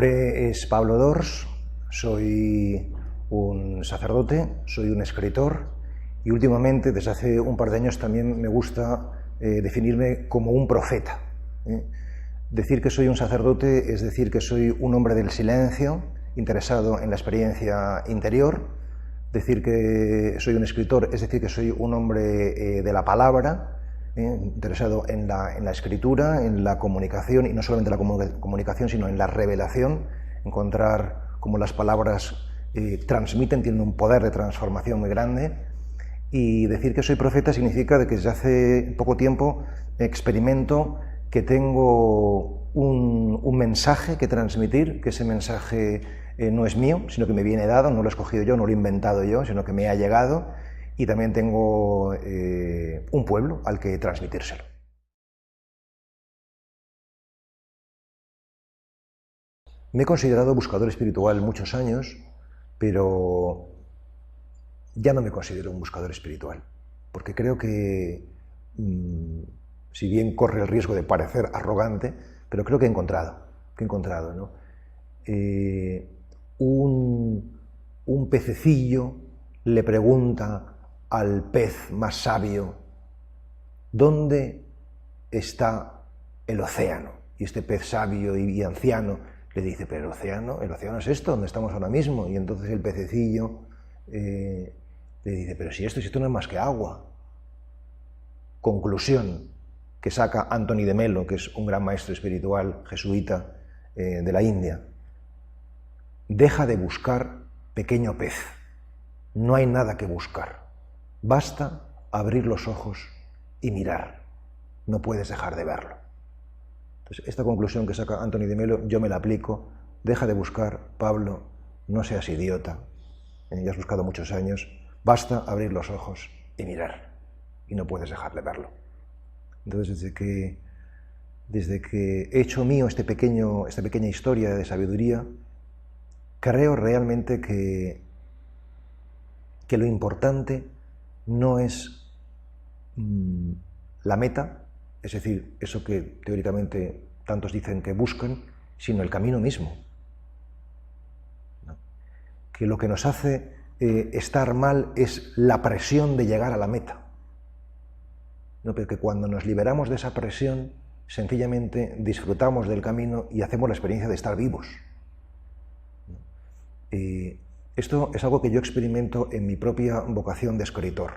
nombre es Pablo Dors, soy un sacerdote, soy un escritor y últimamente, desde hace un par de años, también me gusta definirme como un profeta. Decir que soy un sacerdote es decir que soy un hombre del silencio, interesado en la experiencia interior. Decir que soy un escritor es decir que soy un hombre de la palabra, interesado en la escritura, en la comunicación, y no solamente la comunicación, sino en la revelación, encontrar cómo las palabras transmiten, tienen un poder de transformación muy grande. Y decir que soy profeta significa que desde hace poco tiempo experimento que tengo un mensaje que transmitir, que ese mensaje no es mío, sino que me viene dado, no lo he escogido yo, no lo he inventado yo, sino que me ha llegado, y también tengo un pueblo al que transmitírselo. Me he considerado buscador espiritual muchos años, pero ya no me considero un buscador espiritual, porque creo que, si bien corre el riesgo de parecer arrogante, pero creo que he encontrado, ¿no? Un pececillo le pregunta al pez más sabio, ¿dónde está el océano? Y este pez sabio y anciano le dice, pero el océano es esto, donde estamos ahora mismo. Y entonces el pececillo le dice, pero si esto no es más que agua. Conclusión que saca Anthony de Melo, que es un gran maestro espiritual jesuita de la India. Deja de buscar, pequeño pez. No hay nada que buscar. Basta abrir los ojos y mirar. No puedes dejar de verlo. Entonces, esta conclusión que saca Anthony de Melo, yo me la aplico. Deja de buscar, Pablo, no seas idiota. Ya has buscado muchos años. Basta abrir los ojos y mirar. Y no puedes dejar de verlo. Entonces, desde que he hecho mío esta pequeña historia de sabiduría, creo realmente que lo importante no es la meta, es decir, eso que teóricamente tantos dicen que buscan, sino el camino mismo. ¿No? Que lo que nos hace estar mal es la presión de llegar a la meta. No, pero que cuando nos liberamos de esa presión, sencillamente disfrutamos del camino y hacemos la experiencia de estar vivos. Esto es algo que yo experimento en mi propia vocación de escritor.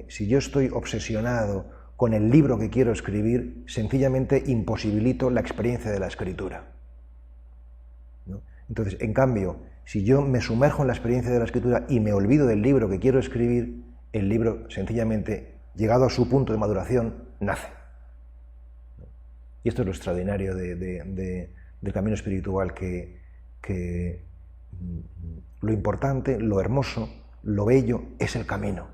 Si yo estoy obsesionado con el libro que quiero escribir, sencillamente imposibilito la experiencia de la escritura. ¿No? Entonces, en cambio, si yo me sumerjo en la experiencia de la escritura y me olvido del libro que quiero escribir, el libro sencillamente, llegado a su punto de maduración, nace. Y esto es lo extraordinario del camino espiritual, que lo importante, lo hermoso, lo bello es el camino,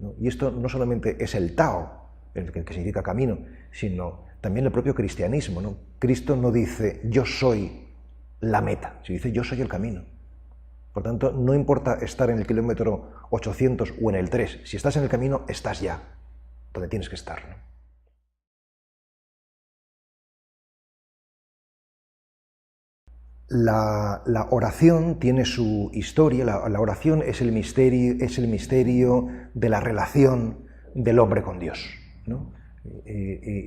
¿no? Y esto no solamente es el Tao, que significa camino, sino también el propio cristianismo, ¿no? Cristo no dice yo soy la meta, sino dice yo soy el camino. Por tanto, no importa estar en el kilómetro 800 o en el 3, si estás en el camino, estás ya donde tienes que estar, ¿no? La oración tiene su historia, la oración es el misterio de la relación del hombre con Dios, ¿no?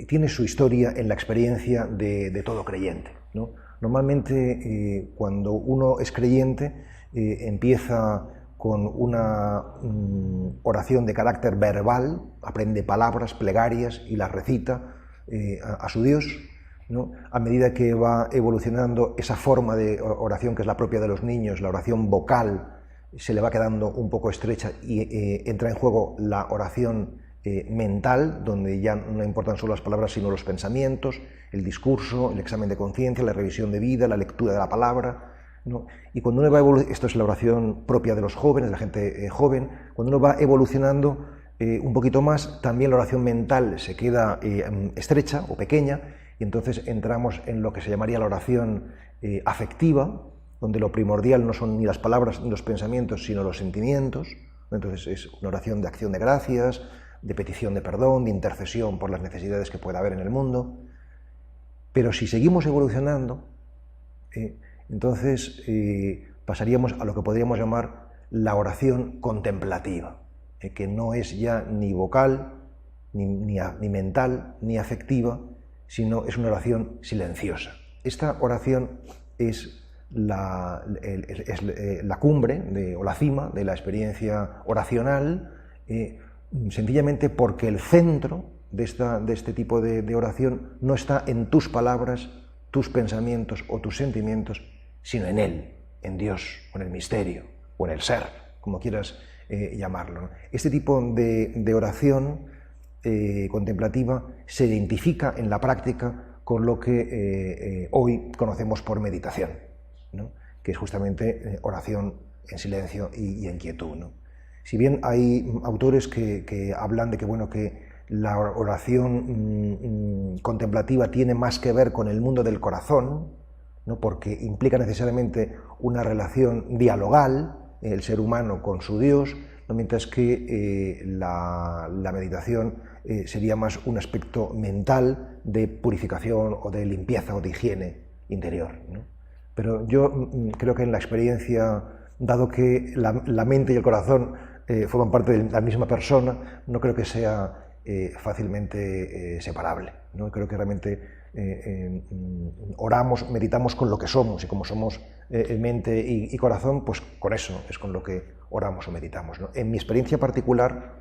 Tiene su historia en la experiencia de todo creyente, ¿no? Normalmente, cuando uno es creyente, empieza con una oración de carácter verbal, aprende palabras, plegarias y las recita a su Dios, ¿no? A medida que va evolucionando esa forma de oración que es la propia de los niños, la oración vocal, se le va quedando un poco estrecha y entra en juego la oración mental, donde ya no importan solo las palabras sino los pensamientos, el discurso, el examen de conciencia, la revisión de vida, la lectura de la palabra, ¿no? Y cuando uno va evolucionando, esto es la oración propia de los jóvenes, de la gente joven, cuando uno va evolucionando un poquito más, también la oración mental se queda estrecha o pequeña, y entonces entramos en lo que se llamaría la oración afectiva, donde lo primordial no son ni las palabras ni los pensamientos, sino los sentimientos. Entonces es una oración de acción de gracias, de petición de perdón, de intercesión por las necesidades que pueda haber en el mundo. Pero si seguimos evolucionando, Entonces pasaríamos a lo que podríamos llamar la oración contemplativa, que no es ya ni vocal, ni mental, ni afectiva, sino es una oración silenciosa. Esta oración es la cumbre o la cima de la experiencia oracional, sencillamente porque el centro de este tipo de oración no está en tus palabras, tus pensamientos o tus sentimientos, sino en Él, en Dios, o en el misterio, o en el ser, como quieras llamarlo, ¿no? Este tipo de oración contemplativa se identifica en la práctica con lo que hoy conocemos por meditación, ¿no? Que es justamente oración en silencio y en quietud, ¿no? Si bien hay autores que hablan de que la oración contemplativa tiene más que ver con el mundo del corazón, ¿no? Porque implica necesariamente una relación dialogal, el ser humano con su Dios, ¿no? Mientras que la meditación sería más un aspecto mental de purificación o de limpieza o de higiene interior, ¿no? Pero yo creo que en la experiencia, dado que la mente y el corazón forman parte de la misma persona, no creo que sea fácilmente separable, ¿no? Creo que realmente oramos, meditamos con lo que somos, y como somos mente y corazón, pues con eso es con lo que oramos o meditamos, ¿no? En mi experiencia particular,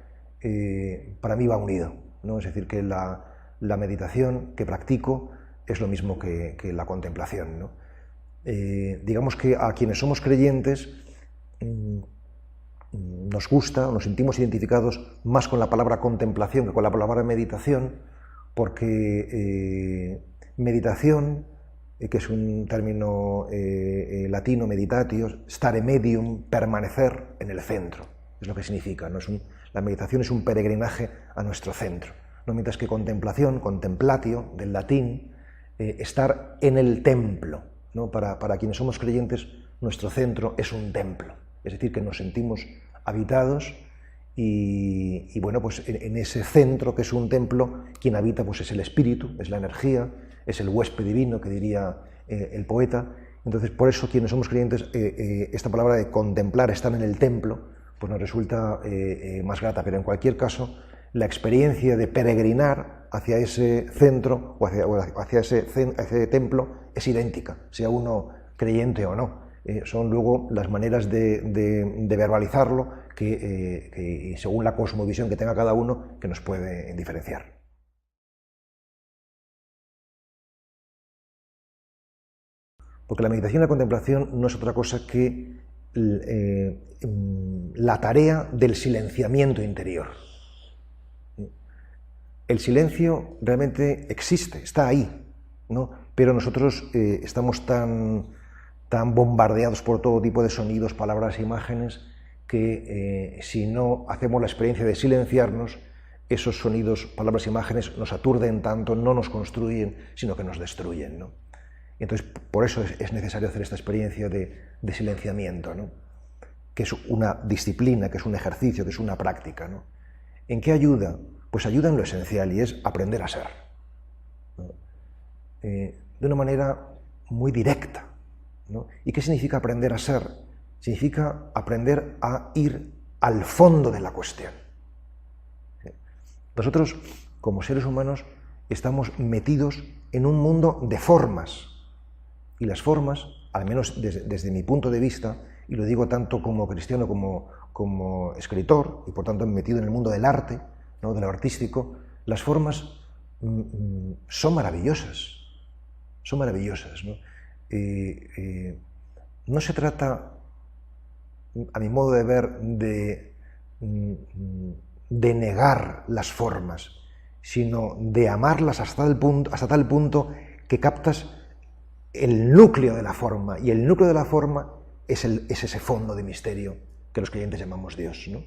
para mí va unido, ¿no? Es decir, que la meditación que practico es lo mismo que la contemplación, ¿no? Digamos que a quienes somos creyentes nos gusta, nos sentimos identificados más con la palabra contemplación que con la palabra meditación, porque meditación, que es un término latino, meditatio, stare medium, permanecer en el centro, es lo que significa, ¿no? La meditación es un peregrinaje a nuestro centro, ¿no? Mientras que contemplación, contemplatio, del latín, estar en el templo, ¿no? Para quienes somos creyentes, nuestro centro es un templo, es decir, que nos sentimos habitados y bueno, pues en ese centro que es un templo, quien habita pues es el espíritu, es la energía, es el huésped divino, que diría el poeta. Entonces, por eso quienes somos creyentes, esta palabra de contemplar, estar en el templo, pues nos resulta más grata, pero en cualquier caso, la experiencia de peregrinar hacia ese centro o hacia ese templo es idéntica, sea uno creyente o no. Son luego las maneras de verbalizarlo que según la cosmovisión que tenga cada uno, que nos puede diferenciar. Porque la meditación y la contemplación no es otra cosa que la tarea del silenciamiento interior. El silencio realmente existe, está ahí, ¿no? Pero nosotros estamos tan bombardeados por todo tipo de sonidos, palabras e imágenes, que si no hacemos la experiencia de silenciarnos, esos sonidos, palabras e imágenes nos aturden tanto, no nos construyen, sino que nos destruyen, ¿no? Entonces, por eso es necesario hacer esta experiencia de silenciamiento, ¿no? Que es una disciplina, que es un ejercicio, que es una práctica, ¿no? ¿En qué ayuda? Pues ayuda en lo esencial, y es aprender a ser, ¿no? De una manera muy directa, ¿no? ¿Y qué significa aprender a ser? Significa aprender a ir al fondo de la cuestión. Nosotros, como seres humanos, estamos metidos en un mundo de formas, y las formas, al menos desde mi punto de vista, y lo digo tanto como cristiano como escritor, y por tanto metido en el mundo del arte, ¿no? De lo artístico, las formas son maravillosas, ¿no? No se trata, a mi modo de ver, de negar las formas, sino de amarlas hasta tal punto que captas el núcleo de la forma, y el núcleo de la forma es ese fondo de misterio que los creyentes llamamos Dios, ¿no?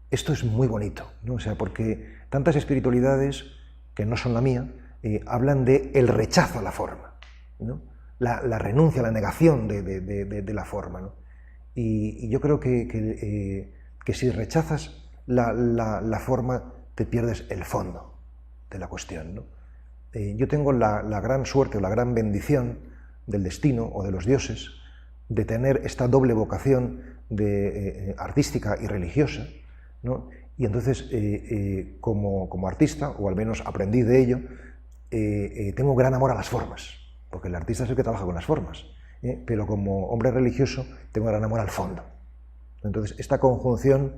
Esto es muy bonito, ¿no? O sea, porque tantas espiritualidades, que no son la mía, hablan de el rechazo a la forma, ¿no? La renuncia, la negación de la forma, ¿no? Y yo creo que si rechazas la forma, te pierdes el fondo de la cuestión, ¿no? Yo tengo la gran suerte o la gran bendición del destino o de los dioses, de tener esta doble vocación artística y religiosa, ¿no? Y entonces, como artista, o al menos aprendí de ello, tengo gran amor a las formas, porque el artista es el que trabaja con las formas, pero como hombre religioso tengo gran amor al fondo. Entonces, esta conjunción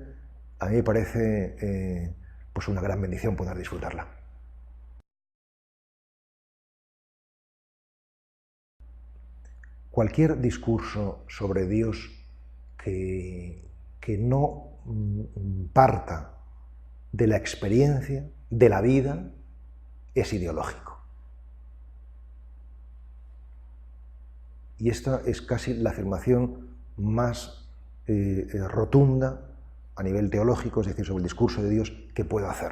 a mí me parece pues una gran bendición poder disfrutarla. Cualquier discurso sobre Dios que no parta de la experiencia, de la vida, es ideológico. Y esta es casi la afirmación más rotunda a nivel teológico, es decir, sobre el discurso de Dios, que puedo hacer.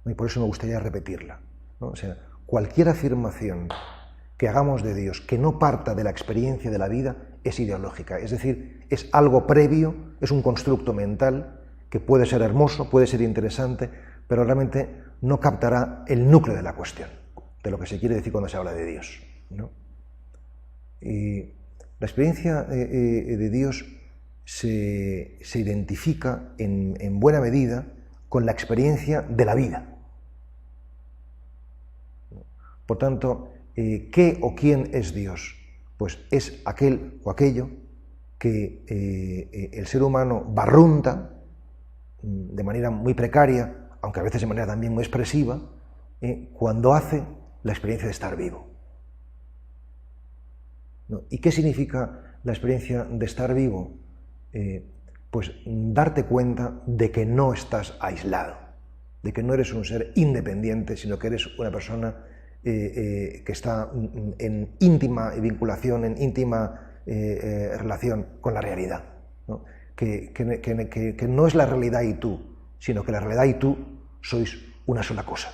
Y por eso me gustaría repetirla, ¿no? O sea, cualquier afirmación que hagamos de Dios que no parta de la experiencia de la vida es ideológica, es decir, es algo previo, es un constructo mental que puede ser hermoso, puede ser interesante, pero realmente no captará el núcleo de la cuestión, de lo que se quiere decir cuando se habla de Dios, ¿no? Y la experiencia de Dios se identifica en buena medida con la experiencia de la vida. Por tanto, ¿qué o quién es Dios? Pues es aquel o aquello que el ser humano barrunta de manera muy precaria, aunque a veces de manera también muy expresiva, cuando hace la experiencia de estar vivo, ¿no? ¿Y qué significa la experiencia de estar vivo? Pues darte cuenta de que no estás aislado, de que no eres un ser independiente, sino que eres una persona que está en íntima vinculación, en íntima relación con la realidad, ¿no? Que no es la realidad y tú, sino que la realidad y tú sois una sola cosa,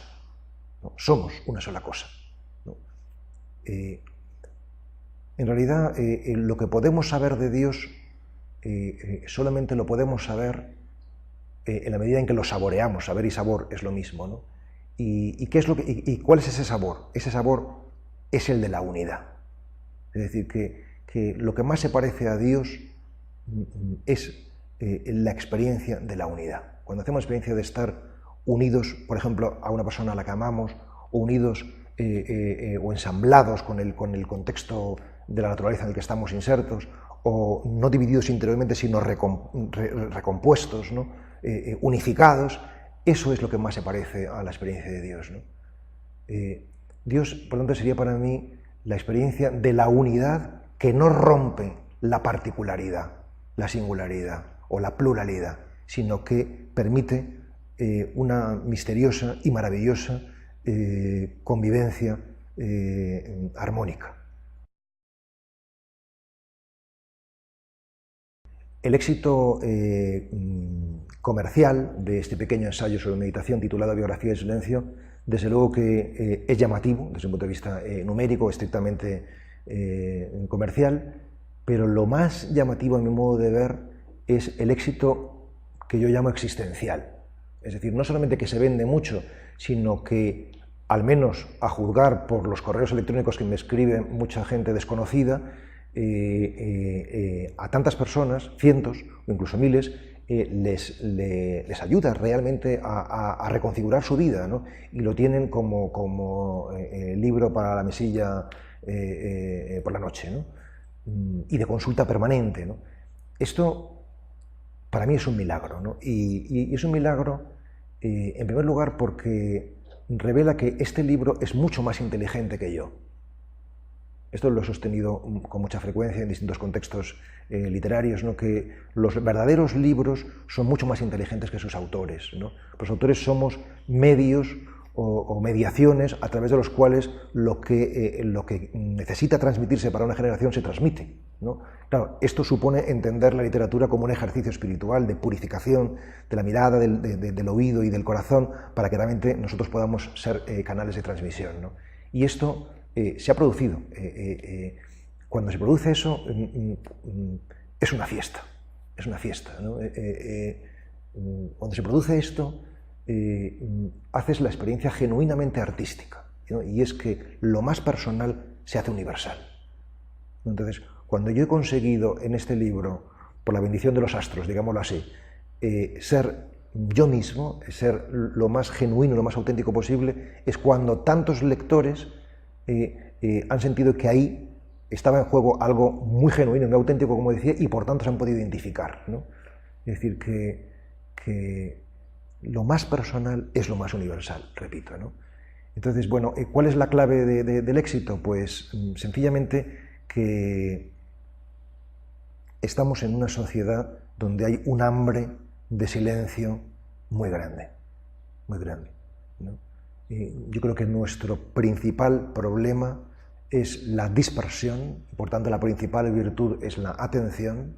¿no? Somos una sola cosa, ¿no? En realidad, lo que podemos saber de Dios solamente lo podemos saber en la medida en que lo saboreamos. Saber y sabor es lo mismo, ¿no? ¿Y cuál es ese sabor? Ese sabor es el de la unidad. Es decir, que lo que más se parece a Dios es la experiencia de la unidad. Cuando hacemos la experiencia de estar unidos, por ejemplo, a una persona a la que amamos, o unidos o ensamblados con el contexto de la naturaleza en el que estamos insertos, o no divididos interiormente, sino recompuestos, ¿no? Unificados, eso es lo que más se parece a la experiencia de Dios, ¿no? Dios, por lo tanto, sería para mí la experiencia de la unidad que no rompe la particularidad, la singularidad o la pluralidad, sino que permite una misteriosa y maravillosa convivencia armónica. El éxito comercial de este pequeño ensayo sobre meditación titulado Biografía del Silencio, desde luego que es llamativo desde un punto de vista numérico, estrictamente comercial, pero lo más llamativo a mi modo de ver es el éxito que yo llamo existencial. Es decir, no solamente que se vende mucho, sino que, al menos a juzgar por los correos electrónicos que me escribe mucha gente desconocida, a tantas personas, cientos o incluso miles, les ayuda realmente a reconfigurar su vida, ¿no? Y lo tienen como libro para la mesilla por la noche, ¿no? Y de consulta permanente, ¿no? Esto para mí es un milagro, ¿no? Y es un milagro en primer lugar porque revela que este libro es mucho más inteligente que yo. Esto lo he sostenido con mucha frecuencia en distintos contextos literarios, ¿no? Que los verdaderos libros son mucho más inteligentes que sus autores, ¿no? Los autores somos medios o mediaciones a través de los cuales lo que necesita transmitirse para una generación se transmite, ¿no? Claro, esto supone entender la literatura como un ejercicio espiritual de purificación de la mirada, del oído y del corazón, para que realmente nosotros podamos ser canales de transmisión, ¿no? Y esto se ha producido. Cuando se produce eso, es una fiesta, ¿no? Cuando se produce esto, haces la experiencia genuinamente artística, ¿no? Y es que lo más personal se hace universal. Entonces, cuando yo he conseguido en este libro, por la bendición de los astros, digámoslo así, ser yo mismo, ser lo más genuino, lo más auténtico posible, es cuando tantos lectores han sentido que ahí estaba en juego algo muy genuino, muy auténtico, como decía, y por tanto se han podido identificar, ¿no? Es decir, que lo más personal es lo más universal, repito, ¿no? Entonces, bueno, ¿cuál es la clave del éxito? Pues sencillamente que estamos en una sociedad donde hay un hambre de silencio muy grande, ¿no? Yo creo que nuestro principal problema es la dispersión, por tanto la principal virtud es la atención.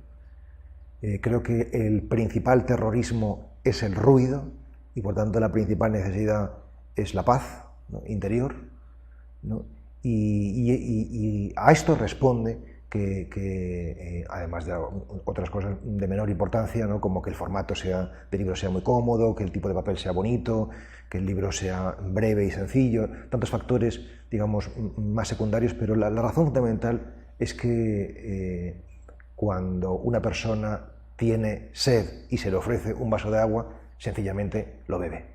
Creo que el principal terrorismo es el ruido y por tanto la principal necesidad es la paz, ¿no?, interior, ¿no? Y a esto responde que además de otras cosas de menor importancia, ¿no?, como que el formato del libro sea muy cómodo, que el tipo de papel sea bonito, que el libro sea breve y sencillo, tantos factores, digamos, más secundarios, pero la razón fundamental es que cuando una persona tiene sed y se le ofrece un vaso de agua, sencillamente lo bebe.